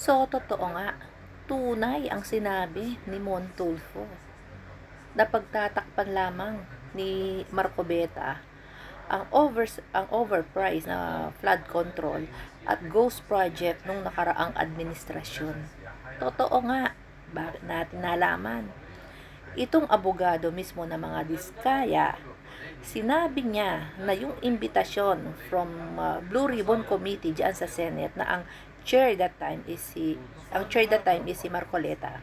So, totoo nga, tunay ang sinabi ni Montulfo na pagtatakpan lamang ni Marcobeta ang overpriced na flood control at ghost project nung nakaraang administrasyon. Totoo nga, bakit natin nalaman? Itong abogado mismo ng mga Diskaya, sinabi niya na yung imbitasyon from Blue Ribbon Committee diyan sa Senate na ang chair that time is si Marcoleta.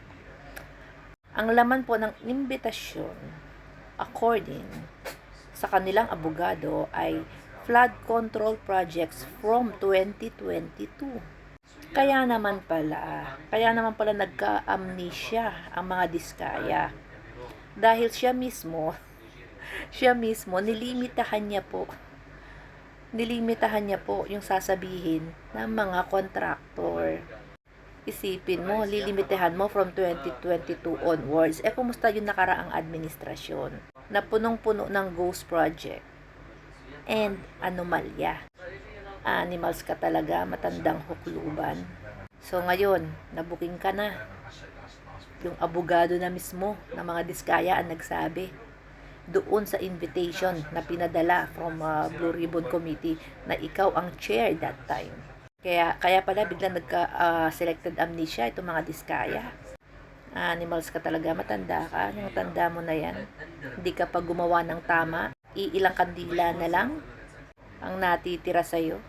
Ang laman po ng imbitasyon, according sa kanilang abogado, ay flood control projects from 2022. Kaya naman pala nagka-amnesia ang mga Diskaya. Dahil siya mismo nilimitahan niya po yung sasabihin ng mga kontraktor. Isipin mo, lilimitahan mo from 2022 onwards. Kumusta yung nakaraang administrasyon na punong-puno ng ghost project and anomalya? Animals ka talaga, matandang hukluban. So ngayon, nabuking ka na. Yung abogado na mismo ng mga Diskaya ang nagsabi doon sa invitation na pinadala from Blue Ribbon Committee na ikaw ang chair that time. Kaya pala biglang nagka-selected amnesia itong mga Diskaya. Animals ka talaga, matanda ka. Yung tanda mo na yan, hindi ka pa gumawa ng tama. Iilang kandila na lang ang natitira sa'yo.